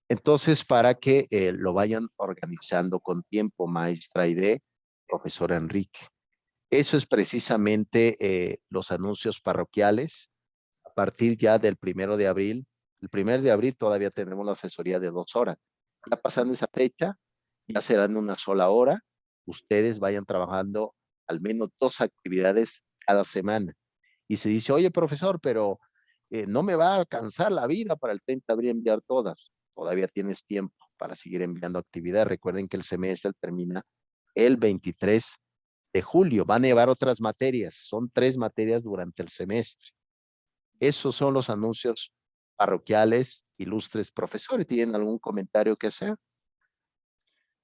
Entonces, para que lo vayan organizando con tiempo, maestra Aide, profesor Enrique. Eso es precisamente los anuncios parroquiales. A partir ya del 1 de abril, el 1 de abril todavía tenemos la asesoría de 2 horas. Ya pasando esa fecha, ya serán una sola hora. Ustedes vayan trabajando al menos 2 actividades cada semana. Y se dice, oye, profesor, pero no me va a alcanzar la vida para el 30 de abril enviar todas. Todavía tienes tiempo para seguir enviando actividades. Recuerden que el semestre termina el 23 de julio. Van a llevar otras materias. Son 3 materias durante el semestre. Esos son los anuncios parroquiales. Ilustres profesores, ¿tienen algún comentario que hacer?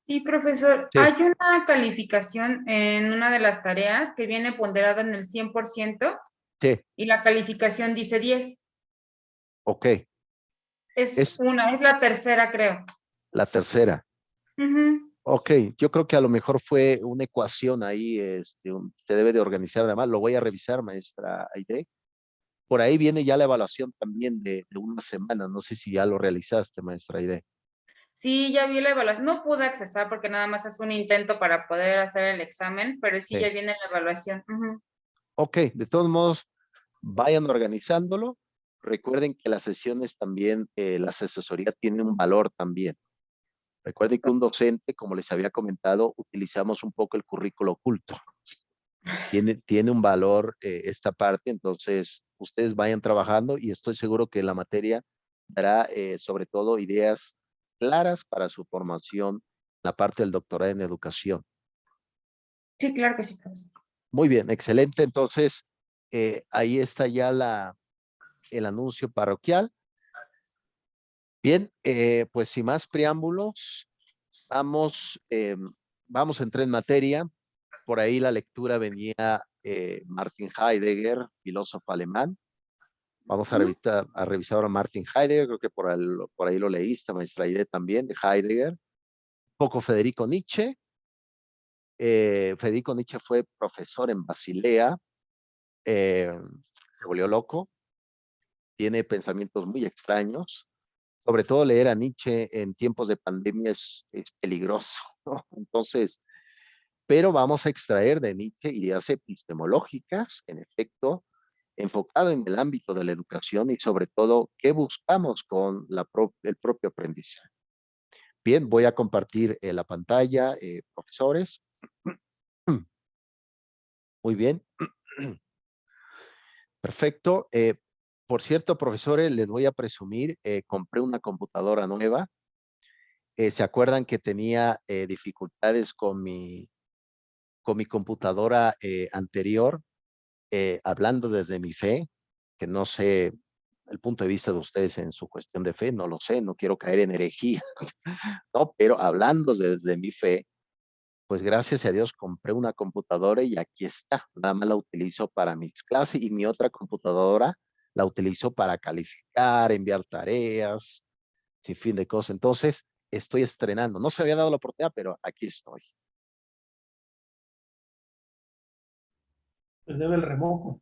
Sí, profesor. Sí, Hay una calificación en una de las tareas que viene ponderada en el 100% sí, y la calificación dice 10. ok. Es Es la tercera, creo. la tercera. Ujú. Ok, yo creo que a lo mejor fue una ecuación ahí, se debe de organizar además, lo voy a revisar, maestra Aide. Por ahí viene ya la evaluación también de una semana, no sé si ya lo realizaste, maestra Aide. Sí, ya vi la evaluación. No pude accesar porque nada más es un intento para poder hacer el examen, pero sí Sí. ya viene la evaluación. Ujú. Ok, de todos modos, vayan organizándolo. Recuerden que las sesiones también, las asesorías tienen un valor también. Recuerden que un docente, como les había comentado, utilizamos un poco el currículo oculto. Tiene un valor esta parte, entonces ustedes vayan trabajando y estoy seguro que la materia dará sobre todo ideas claras para su formación, la parte del doctorado en educación. Sí, claro que sí, profesor. Muy bien, excelente. Entonces, ahí está ya el anuncio parroquial. Bien, pues sin más preámbulos, vamos, vamos a entrar en materia. Por ahí la lectura venía Martin Heidegger, filósofo alemán. Vamos a revisar ahora Martin Heidegger, creo que por ahí lo leíste, maestra Aide también, de Heidegger. Un poco Federico Nietzsche. Federico Nietzsche fue profesor en Basilea, eh, se volvió loco, tiene pensamientos muy extraños. Sobre todo leer a Nietzsche en tiempos de pandemia es peligroso, ¿no? Entonces, pero vamos a extraer de Nietzsche ideas epistemológicas, en efecto, enfocado en el ámbito de la educación y sobre todo qué buscamos con el propio aprendizaje. Bien, voy a compartir la pantalla, profesores. Muy bien. Perfecto. Por cierto, profesores, les voy a presumir, compré una computadora nueva. ¿Se acuerdan que tenía dificultades con mi computadora anterior? Hablando desde mi fe, que no sé el punto de vista de ustedes en su cuestión de fe, no lo sé, no quiero caer en herejía, ¿no? Pero hablando desde mi fe, pues gracias a Dios compré una computadora y aquí está. Nada más la utilizo para mis clases y mi otra computadora la utilizo para calificar, enviar tareas, sin fin de cosas. Entonces, estoy estrenando. No se había dado la oportunidad, pero aquí estoy. Pues debe el remojo.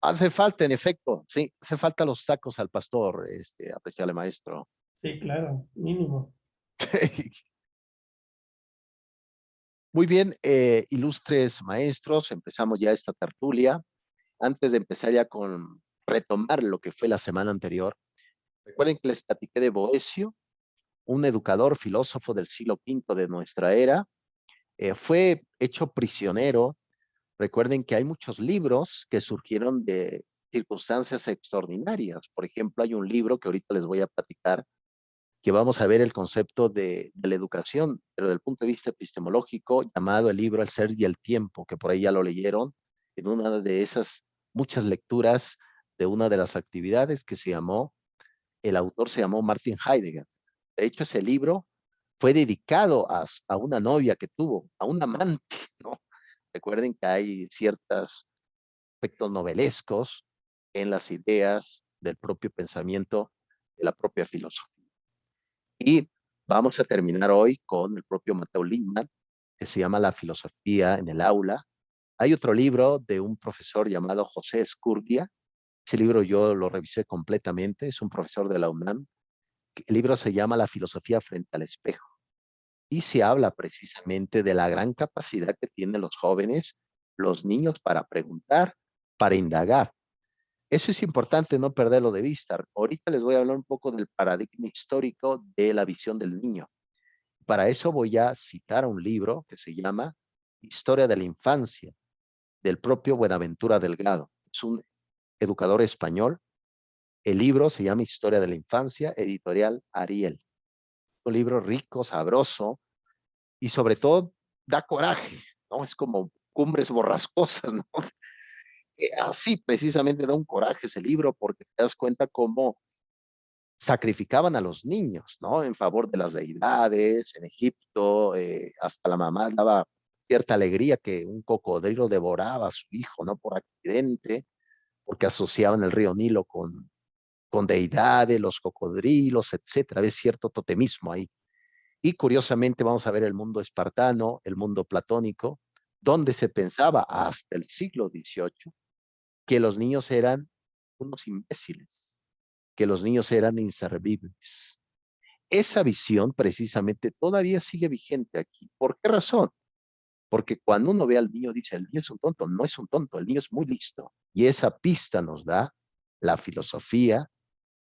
Hace falta, en efecto, sí, hace falta los tacos al pastor, apreciable maestro. Sí, claro, mínimo. Muy bien, ilustres maestros, empezamos ya esta tertulia. Antes de empezar ya con retomar lo que fue la semana anterior, recuerden que les platiqué de Boecio, un educador, filósofo del siglo V de nuestra era. Fue hecho prisionero. Recuerden que hay muchos libros que surgieron de circunstancias extraordinarias. Por ejemplo, hay un libro que ahorita les voy a platicar, que vamos a ver el concepto de la educación, pero desde el punto de vista epistemológico, llamado el libro El ser y el tiempo, que por ahí ya lo leyeron, en una de esas muchas lecturas de una de las actividades que se llamó, el autor se llamó Martin Heidegger. De hecho, ese libro fue dedicado a una novia que tuvo, a un amante, ¿no? Recuerden que hay ciertos aspectos novelescos en las ideas del propio pensamiento, de la propia filosofía. Y vamos a terminar hoy con el propio Mateo Lindman, que se llama La filosofía en el aula. Hay otro libro de un profesor llamado José Escurdia. Ese libro yo lo revisé completamente, es un profesor de la UNAM, El libro se llama La filosofía frente al espejo y se habla precisamente de la gran capacidad que tienen los jóvenes, los niños para preguntar, para indagar. Eso es importante no perderlo de vista. Ahorita les voy a hablar un poco del paradigma histórico de la visión del niño. Para eso voy a citar un libro que se llama Historia de la Infancia, del propio Buenaventura Delgado. Es un educador español. El libro se llama Historia de la Infancia, editorial Ariel. Un libro rico, sabroso y sobre todo da coraje, ¿no? Es como Cumbres Borrascosas, ¿no? Así precisamente da un coraje ese libro porque te das cuenta cómo sacrificaban a los niños, ¿no? En favor de las deidades, en Egipto, hasta la mamá daba cierta alegría que un cocodrilo devoraba a su hijo, ¿no? Por accidente, porque asociaban el río Nilo con deidades, los cocodrilos, etcétera. Hay cierto totemismo ahí. Y curiosamente vamos a ver el mundo espartano, el mundo platónico, donde se pensaba hasta el siglo XVIII que los niños eran unos imbéciles, que los niños eran inservibles. Esa visión precisamente todavía sigue vigente aquí. ¿Por qué razón? Porque cuando uno ve al niño dice, el niño es un tonto, no es un tonto, el niño es muy listo. Y esa pista nos da la filosofía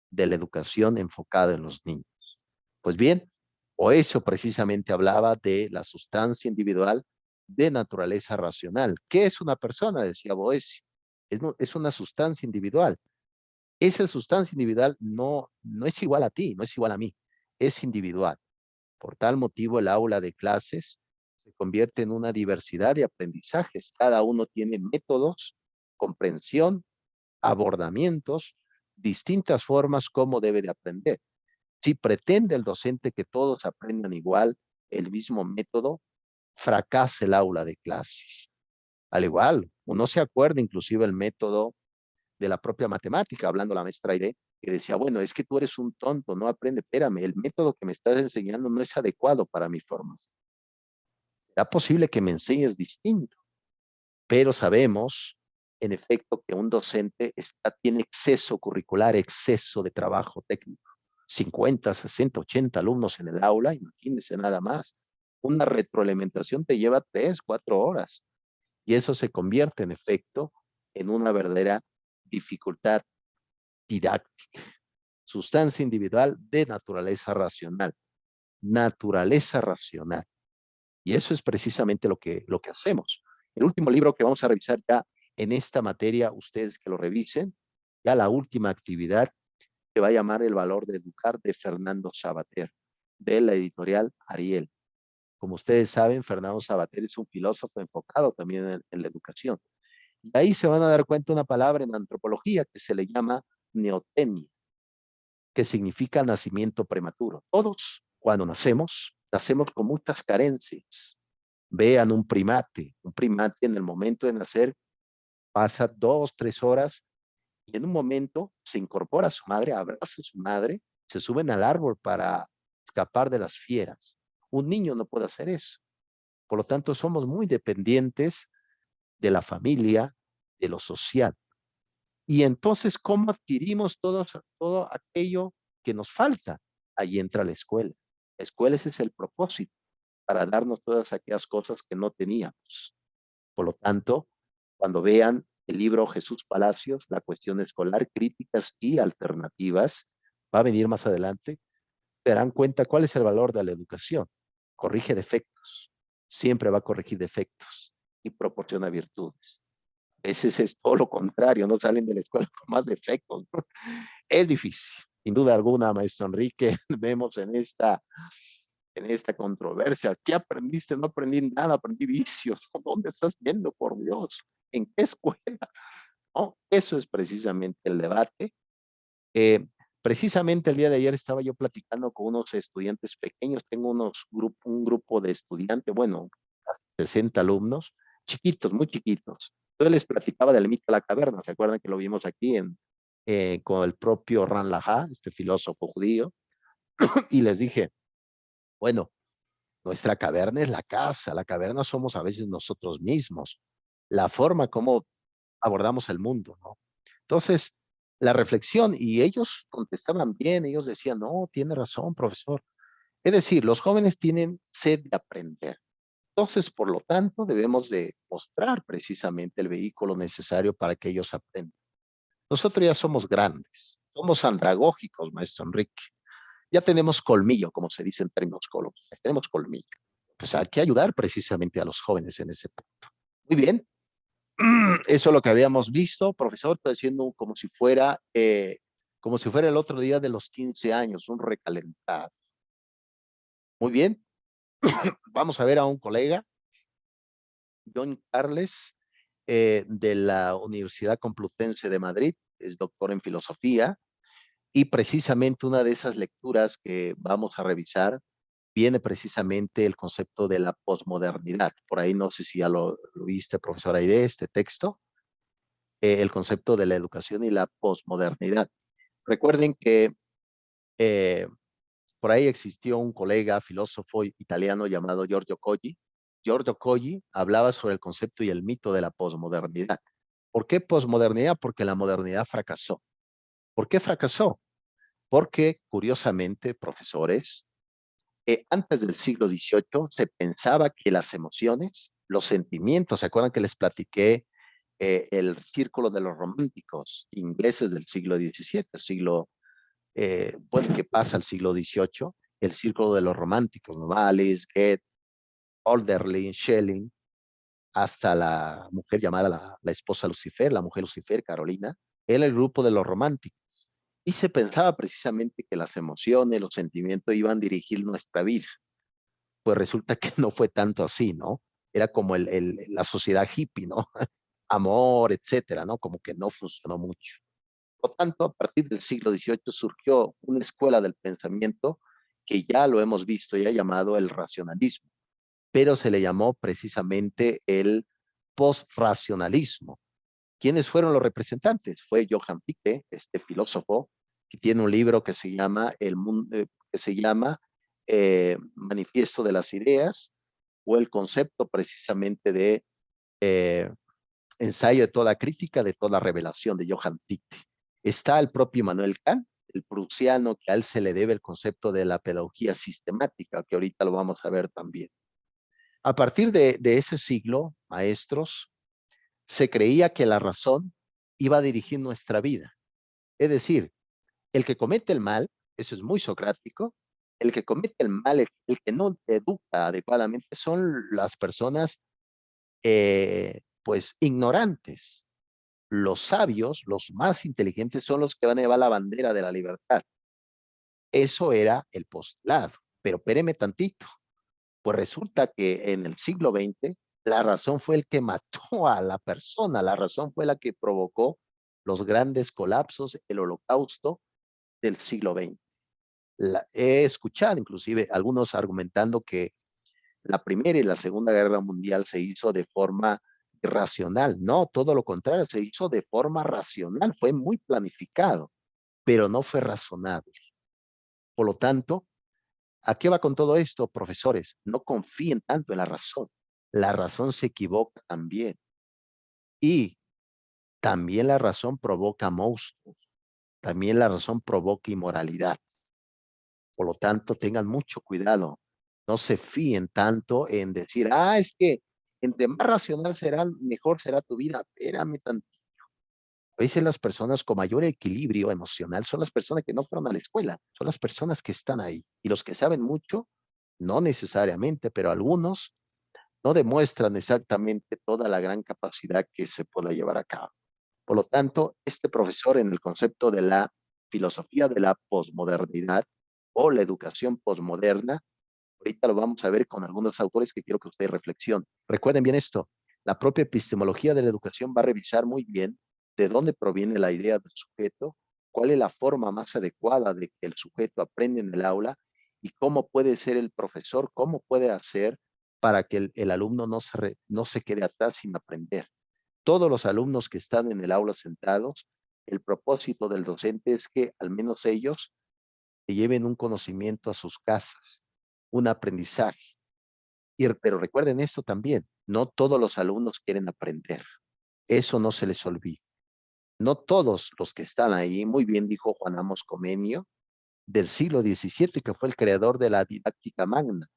de la educación enfocada en los niños. Pues bien, o eso precisamente hablaba de la sustancia individual de naturaleza racional. ¿Qué es una persona? Decía Boesio. Es una sustancia individual. Esa sustancia individual no es igual a ti, no es igual a mí, es individual. Por tal motivo, el aula de clases se convierte en una diversidad de aprendizajes. Cada uno tiene métodos, comprensión, abordamientos, distintas formas como debe de aprender. Si pretende el docente que todos aprendan igual, el mismo método, fracasa el aula de clases. Al igual, uno se acuerda inclusive el método de la propia matemática, hablando la maestra Aide, que decía, bueno, es que tú eres un tonto, no aprende, espérame, el método que me estás enseñando no es adecuado para mi formación. Será posible que me enseñes distinto, pero sabemos, en efecto, que un docente tiene exceso curricular, exceso de trabajo técnico. 50, 60, 80 alumnos en el aula, imagínense nada más. Una retroalimentación te lleva 3, 4 horas y eso se convierte, en efecto, en una verdadera dificultad didáctica. Sustancia individual de naturaleza racional. Naturaleza racional. Y eso es precisamente lo que hacemos. El último libro que vamos a revisar ya en esta materia, ustedes que lo revisen, ya la última actividad se va a llamar El valor de educar de Fernando Sabater, de la editorial Ariel. Como ustedes saben, Fernando Sabater es un filósofo enfocado también en la educación. Y ahí se van a dar cuenta una palabra en antropología que se le llama neotenia, que significa nacimiento prematuro. Todos, cuando nacemos con muchas carencias. Vean un primate en el momento de nacer pasa 2, 3 horas y en un momento se incorpora a su madre, abraza a su madre, se suben al árbol para escapar de las fieras. Un niño no puede hacer eso. Por lo tanto, somos muy dependientes de la familia, de lo social. Y entonces, ¿cómo adquirimos todo aquello que nos falta? Ahí entra la escuela. La escuela ese es el propósito, para darnos todas aquellas cosas que no teníamos. Por lo tanto, cuando vean el libro Jesús Palacios, La cuestión escolar, críticas y alternativas, va a venir más adelante, se darán cuenta cuál es el valor de la educación. Corrige defectos, siempre va a corregir defectos y proporciona virtudes. A veces es todo lo contrario, no salen de la escuela con más defectos, ¿no? Es difícil, sin duda alguna, maestro Enrique, vemos en esta controversia. ¿Qué aprendiste? No aprendí nada, aprendí vicios. ¿Dónde estás viendo, por Dios? ¿En qué escuela? ¿No? Eso es precisamente el debate. Precisamente el día de ayer estaba yo platicando con unos estudiantes pequeños. Tengo un grupo de estudiantes, bueno, 60 alumnos, chiquitos, muy chiquitos. Entonces les platicaba del mito de la caverna. ¿Se acuerdan que lo vimos aquí con el propio Ran Laha, este filósofo judío? Y les dije, bueno, nuestra caverna es la caverna somos a veces nosotros mismos, la forma como abordamos el mundo, ¿no? Entonces, la reflexión y ellos contestaban bien, ellos decían, no, tiene razón, profesor. Es decir, los jóvenes tienen sed de aprender. Entonces, por lo tanto, debemos de mostrar precisamente el vehículo necesario para que ellos aprendan. Nosotros ya somos grandes, somos andragógicos, maestro Enrique. Ya tenemos colmillo, como se dice en términos coloquiales, tenemos colmillo. Pues hay que ayudar precisamente a los jóvenes en ese punto. Muy bien. Eso es lo que habíamos visto, profesor, estoy haciendo como si fuera el otro día de los 15 años, un recalentado. Muy bien. Vamos a ver a un colega, John Carles, de la Universidad Complutense de Madrid, es doctor en filosofía, y precisamente una de esas lecturas que vamos a revisar viene precisamente el concepto de la posmodernidad. Por ahí no sé si ya lo viste, profesor Aide, este texto, el concepto de la educación y la posmodernidad. Recuerden que eh, por ahí existió un colega filósofo italiano llamado Giorgio Colli. Giorgio Colli hablaba sobre el concepto y el mito de la posmodernidad. ¿Por qué posmodernidad? Porque la modernidad fracasó. ¿Por qué fracasó? Porque, curiosamente, profesores, antes del siglo XVIII se pensaba que las emociones, los sentimientos, ¿se acuerdan que les platiqué el círculo de los románticos ingleses del siglo XVII, bueno, que pasa al siglo XVIII, el círculo de los románticos, ¿no? Alice, Goethe, Hölderlin, Schelling, hasta la mujer llamada la esposa Lucifer, la mujer Lucifer, Carolina, era el grupo de los románticos. Y se pensaba precisamente que las emociones, los sentimientos iban a dirigir nuestra vida. Pues resulta que no fue tanto así, ¿no? Era como la sociedad hippie, ¿no? Amor, etcétera, ¿no? Como que no funcionó mucho. Por lo tanto, a partir del siglo XVIII surgió una escuela del pensamiento que ya lo hemos visto, ya llamado el racionalismo, pero se le llamó precisamente el postracionalismo. ¿Quiénes fueron los representantes? Fue Johann Fichte, este filósofo, que tiene un libro que se llama Manifiesto de las Ideas, o el concepto precisamente de eh, ensayo de toda crítica, de toda revelación de Johann Fichte. Está el propio Immanuel Kant, el prusiano, que a él se le debe el concepto de la pedagogía sistemática, que ahorita lo vamos a ver también. A partir de ese siglo, maestros, se creía que la razón iba a dirigir nuestra vida. Es decir, el que comete el mal, eso es muy socrático, el que comete el mal, el que no educa adecuadamente, son las personas pues ignorantes. Los sabios, los más inteligentes, son los que van a llevar la bandera de la libertad. Eso era el postulado. Pero espéreme tantito. Pues resulta que en el siglo XX, la razón fue el que mató a la persona, la razón fue la que provocó los grandes colapsos, el holocausto del siglo XX. He escuchado inclusive algunos argumentando que la Primera y la Segunda Guerra Mundial se hizo de forma irracional. No, todo lo contrario, se hizo de forma racional, fue muy planificado, pero no fue razonable. Por lo tanto, ¿a qué va con todo esto, profesores? No confíen tanto en la razón. La razón se equivoca también. Y también la razón provoca monstruos. También la razón provoca inmoralidad. Por lo tanto, tengan mucho cuidado. No se fíen tanto en decir, es que entre más racional será, mejor será tu vida. Espérame tantito. A veces las personas con mayor equilibrio emocional son las personas que no fueron a la escuela, son las personas que están ahí. Y los que saben mucho, no necesariamente, pero algunos no demuestran exactamente toda la gran capacidad que se pueda llevar a cabo. Por lo tanto, este profesor en el concepto de la filosofía de la posmodernidad o la educación posmoderna, ahorita lo vamos a ver con algunos autores que quiero que ustedes reflexionen. Recuerden bien esto, la propia epistemología de la educación va a revisar muy bien de dónde proviene la idea del sujeto, cuál es la forma más adecuada de que el sujeto aprenda en el aula y cómo puede ser el profesor, cómo puede hacer para que el alumno no se quede atrás sin aprender. Todos los alumnos que están en el aula sentados, el propósito del docente es que al menos ellos lleven un conocimiento a sus casas, un aprendizaje. Pero recuerden esto también, no todos los alumnos quieren aprender. Eso no se les olvide. no todos los que están ahí, muy bien dijo Juan Amos Comenio, del siglo XVII, que fue el creador de la didáctica magna.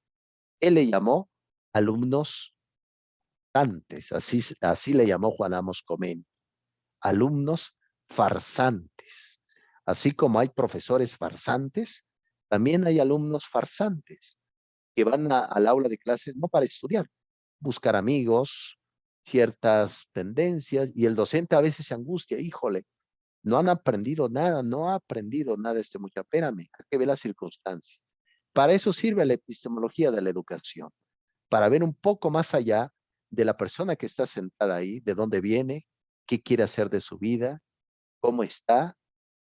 Él le llamó alumnos farsantes, así le llamó Juan Amos Comenio, alumnos farsantes. Así como hay profesores farsantes, también hay alumnos farsantes que van al aula de clases no para estudiar, buscar amigos, ciertas tendencias, y el docente a veces se angustia, híjole, no han aprendido nada, no ha aprendido nada este muchacho, espérame, hay que ver las circunstancias. Para eso sirve la epistemología de la educación, para ver un poco más allá de la persona que está sentada ahí, de dónde viene, qué quiere hacer de su vida, cómo está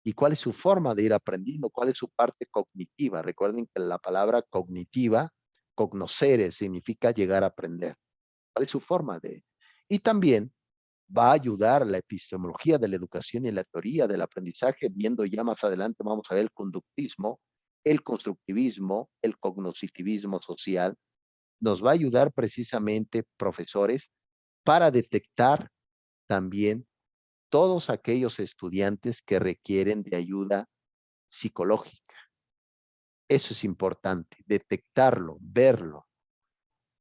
y cuál es su forma de ir aprendiendo, cuál es su parte cognitiva. Recuerden que la palabra cognitiva, cognoscere, significa llegar a aprender. ¿Cuál es su forma de? Y también va a ayudar la epistemología de la educación y la teoría del aprendizaje, viendo ya más adelante, vamos a ver el conductismo, el constructivismo, el cognoscitivismo social. Nos va a ayudar precisamente, profesores, para detectar también todos aquellos estudiantes que requieren de ayuda psicológica. Eso es importante, detectarlo, verlo.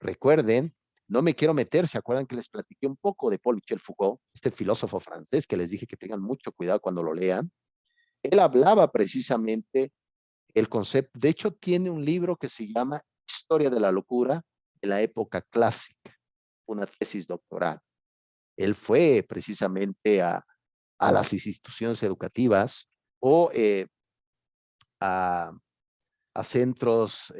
Recuerden, no me quiero meter, ¿se acuerdan que les platiqué un poco de Paul Michel Foucault, este filósofo francés que les dije que tengan mucho cuidado cuando lo lean? Él hablaba precisamente el concepto, de hecho tiene un libro que se llama Historia de la locura de la época clásica, una tesis doctoral. Él fue precisamente a las instituciones educativas o a, a centros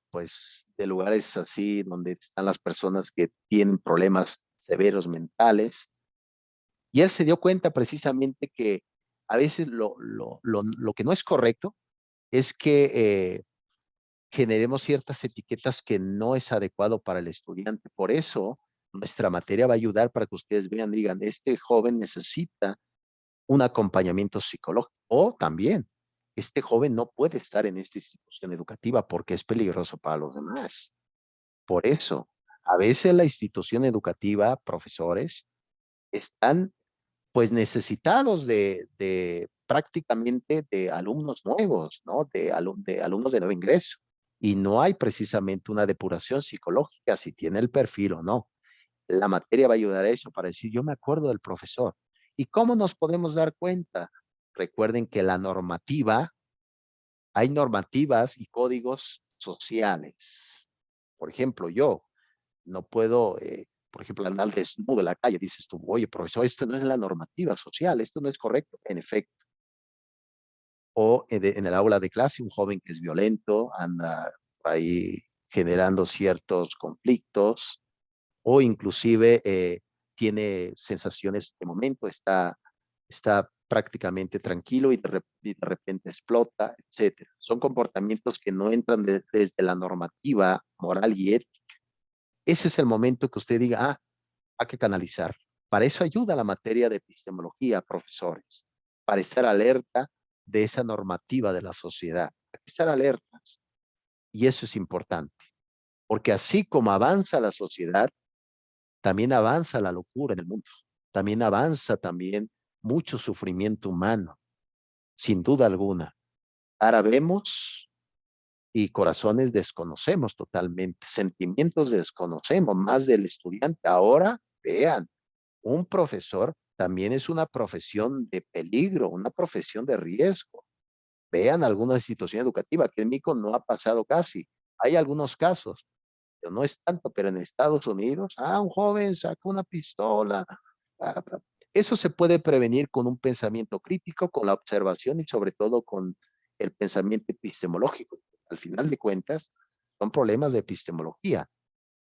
pues de lugares así donde están las personas que tienen problemas severos mentales, y él se dio cuenta precisamente que a veces lo que no es correcto es que generemos ciertas etiquetas que no es adecuado para el estudiante. Por eso nuestra materia va a ayudar para que ustedes vean, digan, este joven necesita un acompañamiento psicológico, o también este joven no puede estar en esta institución educativa porque es peligroso para los demás. Por eso, a veces la institución educativa, profesores, están pues necesitados de prácticamente de alumnos nuevos, ¿no? De alumnos de nuevo ingreso. Y no hay precisamente una depuración psicológica si tiene el perfil o no. La materia va a ayudar a eso, para decir, yo me acuerdo del profesor. ¿Y cómo nos podemos dar cuenta? Recuerden que la normativa, hay normativas y códigos sociales. Por ejemplo, yo no puedo, por ejemplo, andar desnudo en la calle. Dices tú, oye, profesor, esto no es la normativa social, esto no es correcto. En efecto. O en el aula de clase, un joven que es violento, anda ahí generando ciertos conflictos, o inclusive tiene sensaciones de momento, está prácticamente tranquilo y de repente explota, etcétera. Son comportamientos que no entran desde la normativa moral y ética. Ese es el momento que usted diga, hay que canalizar. Para eso ayuda la materia de epistemología, profesores, para estar alerta de esa normativa de la sociedad. Hay que estar alertas. Y eso es importante, porque así como avanza la sociedad, también avanza la locura en el mundo, también avanza también mucho sufrimiento humano, sin duda alguna. Ahora vemos y corazones desconocemos totalmente, sentimientos desconocemos más del estudiante. Ahora, vean, un profesor también es una profesión de peligro, una profesión de riesgo. Vean alguna situación educativa que en México no ha pasado casi. Hay algunos casos, pero no es tanto, pero en Estados Unidos, un joven sacó una pistola. ah, ah, Eso se puede prevenir con un pensamiento crítico, con la observación y sobre todo con el pensamiento epistemológico. Al final de cuentas, son problemas de epistemología.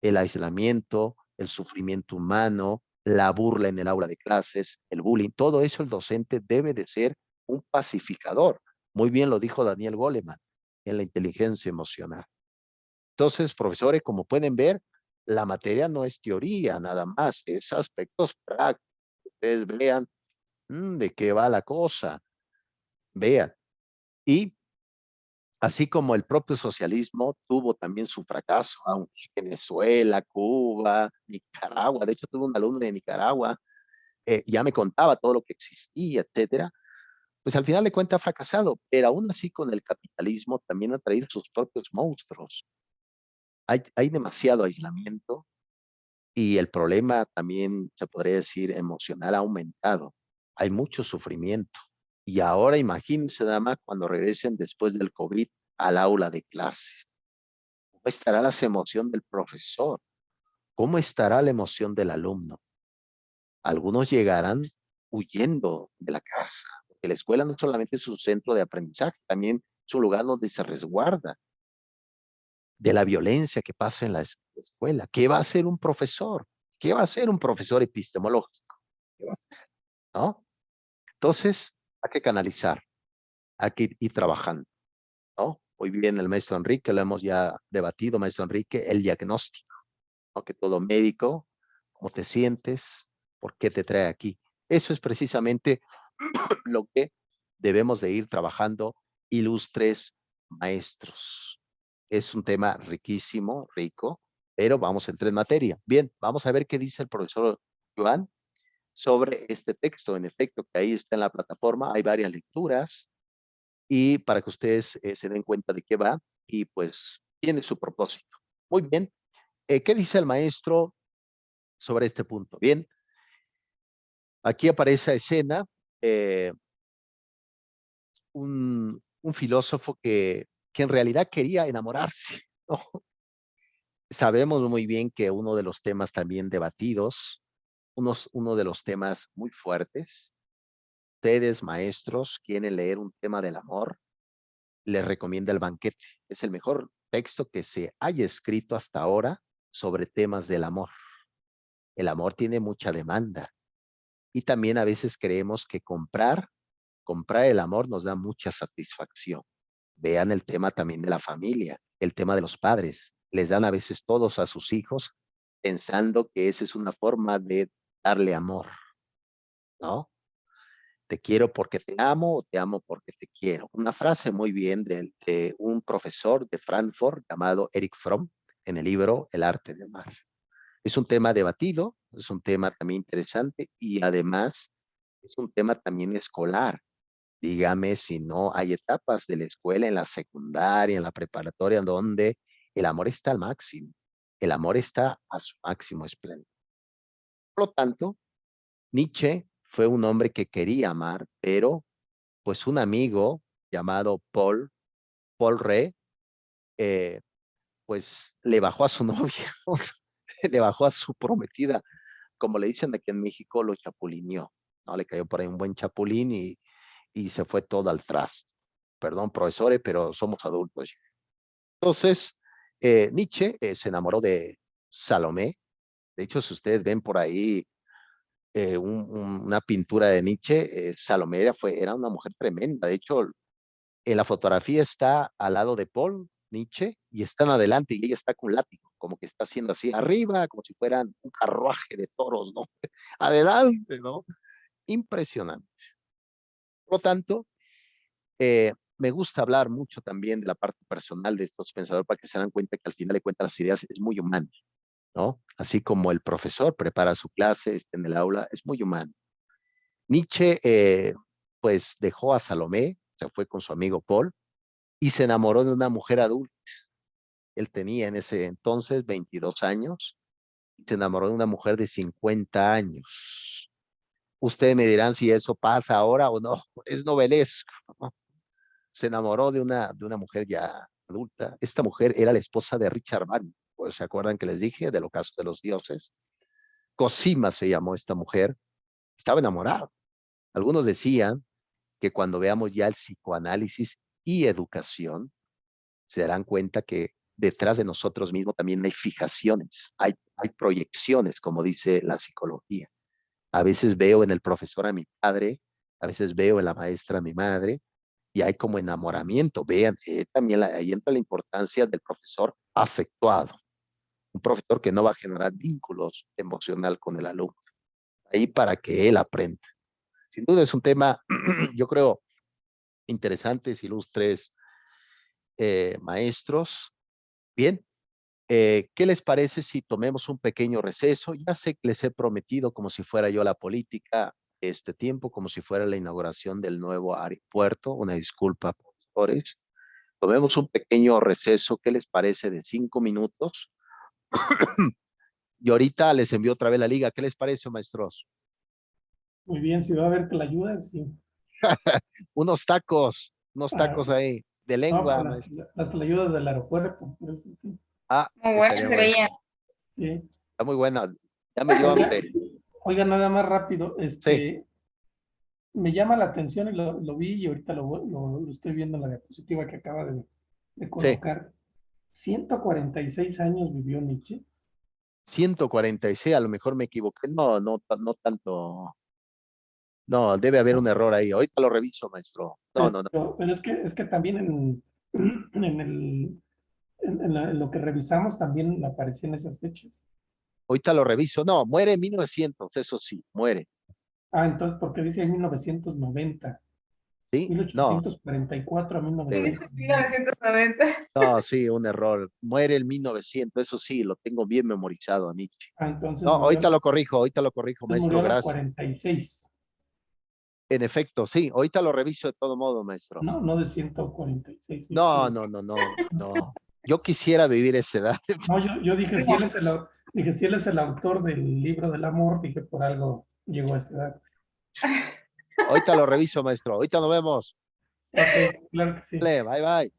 El aislamiento, el sufrimiento humano, la burla en el aula de clases, el bullying, todo eso el docente debe de ser un pacificador. Muy bien lo dijo Daniel Goleman en la inteligencia emocional. Entonces, profesores, como pueden ver, la materia no es teoría nada más, es aspectos prácticos. Ustedes vean de qué va la cosa, vean. Y así como el propio socialismo tuvo también su fracaso, aunque Venezuela, Cuba, Nicaragua, de hecho tuve un alumno de Nicaragua, ya me contaba todo lo que existía, etcétera, pues al final de cuentas ha fracasado, pero aún así con el capitalismo también ha traído sus propios monstruos. Hay demasiado aislamiento y el problema también, se podría decir, emocional ha aumentado. Hay mucho sufrimiento. Y ahora imagínense nada más cuando regresen después del COVID al aula de clases. ¿Cómo estará la emoción del profesor? ¿Cómo estará la emoción del alumno? Algunos llegarán huyendo de la casa, porque la escuela no solamente es un centro de aprendizaje, también es un lugar donde se resguarda de la violencia que pasa en la escuela. ¿Qué va a hacer un profesor? ¿Qué va a hacer un profesor epistemológico? ¿Qué va a hacer? ¿No? Entonces, hay que canalizar, hay que ir trabajando, ¿no? Hoy bien el maestro Enrique, lo hemos ya debatido, maestro Enrique, el diagnóstico, ¿no? Que todo médico, ¿cómo te sientes? ¿Por qué te trae aquí? Eso es precisamente lo que debemos de ir trabajando ilustres maestros. Es un tema riquísimo, rico, pero vamos a entrar en materia. Bien, vamos a ver qué dice el profesor Joan sobre este texto. En efecto, que ahí está en la plataforma, hay varias lecturas y para que ustedes se den cuenta de qué va y pues tiene su propósito. Muy bien, ¿qué dice el maestro sobre este punto? Bien, aquí aparece a escena eh, un filósofo que en realidad quería enamorarse, ¿no? Sabemos muy bien que uno de los temas también debatidos, uno de los temas muy fuertes, ustedes maestros quieren leer un tema del amor, les recomienda El banquete. Es el mejor texto que se haya escrito hasta ahora sobre temas del amor. El amor tiene mucha demanda y también a veces creemos que comprar el amor nos da mucha satisfacción. Vean el tema también de la familia, el tema de los padres. Les dan a veces todos a sus hijos pensando que esa es una forma de darle amor, ¿no? Te quiero porque te amo o te amo porque te quiero. Una frase muy bien de un profesor de Frankfurt llamado Eric Fromm en el libro El arte de amar. Es un tema debatido, es un tema también interesante y además es un tema también escolar. Dígame si no hay etapas de la escuela, en la secundaria, en la preparatoria, donde el amor está al máximo. El amor está a su máximo esplendor. Por lo tanto, Nietzsche fue un hombre que quería amar, pero pues un amigo llamado Paul Ré, eh, pues le bajó a su novia, le bajó a su prometida, como le dicen aquí en México, lo chapulineó, ¿no? Le cayó por ahí un buen chapulín y se fue todo al traste. Perdón, profesores, pero somos adultos. Entonces, Nietzsche se enamoró de Salomé. De hecho, si ustedes ven por ahí una pintura de Nietzsche, Salomé era una mujer tremenda. De hecho, en la fotografía está al lado de Paul Nietzsche y están adelante y ella está con un látigo, como que está haciendo así arriba, como si fueran un carruaje de toros, ¿no? Adelante, ¿no? Impresionante. Por lo tanto, me gusta hablar mucho también de la parte personal de estos pensadores para que se dan cuenta que al final de cuentas las ideas es muy humano, ¿no? Así como el profesor prepara su clase, está en el aula, es muy humano. Nietzsche, pues dejó a Salomé, se fue con su amigo Paul y se enamoró de una mujer adulta. Él tenía en ese entonces 22 años y se enamoró de una mujer de 50 años. Ustedes me dirán si eso pasa ahora o no, es novelesco, ¿no? Se enamoró de una mujer ya adulta. Esta mujer era la esposa de Richard Wagner, pues, ¿se acuerdan que les dije del ocaso de los dioses? Cosima se llamó esta mujer, estaba enamorada. Algunos decían que cuando veamos ya el psicoanálisis y educación, se darán cuenta que detrás de nosotros mismos también hay fijaciones, hay proyecciones, como dice la psicología. A veces veo en el profesor a mi padre, a veces veo en la maestra a mi madre, y hay como enamoramiento. Vean, también ahí entra la importancia del profesor afectuado, un profesor que no va a generar vínculos emocional con el alumno, ahí para que él aprenda. Sin duda es un tema, yo creo, interesantes, ilustres maestros. Bien, ¿Qué les parece si tomemos un pequeño receso? Ya sé que les he prometido como si fuera yo la política este tiempo, como si fuera la inauguración del nuevo aeropuerto. Una disculpa, profesores. Tomemos un pequeño receso. ¿Qué les parece de 5 minutos? Y ahorita les envío otra vez la liga. ¿Qué les parece, maestros? Muy bien, si va a haber que la ayuda, sí. Unos Ah, tacos ahí de no, lengua, pues maestro. las ayudas del aeropuerto. Eso sí. Ah, Muy bueno, estaría se bueno. veía. Sí. Está muy buena. Ya me dio Oiga, hambre. oiga, nada más rápido, Sí, me llama la atención y lo vi y ahorita lo estoy viendo en la diapositiva que acaba de sí. colocar. 146 años vivió Nietzsche. 146, a lo mejor me equivoqué. No, no, no tanto. No, debe haber un error ahí. Ahorita lo reviso, maestro. No, no, no. Pero es que también en en lo que revisamos también aparecían esas fechas. Ahorita lo reviso. No, muere en 1900, eso sí, muere. Ah, entonces, porque dice 1990, ¿Sí? No, 1844 a sí. 1990. 1990. No, sí, un error. Muere el 1900, eso sí, lo tengo bien memorizado, Nietzsche. Ah, entonces No, ahorita lo corrijo, murió maestro, a los gracias. 46. En efecto, sí, ahorita lo reviso de todo modo, maestro. No, no de 146. Sí, No, no, no, no, no. Yo quisiera vivir esa edad. no, yo dije, dije, si él es el autor del libro del amor, dije, por algo llegó a esta edad. Ahorita lo reviso, maestro. Ahorita nos vemos. Ok, claro que sí. Bye, bye.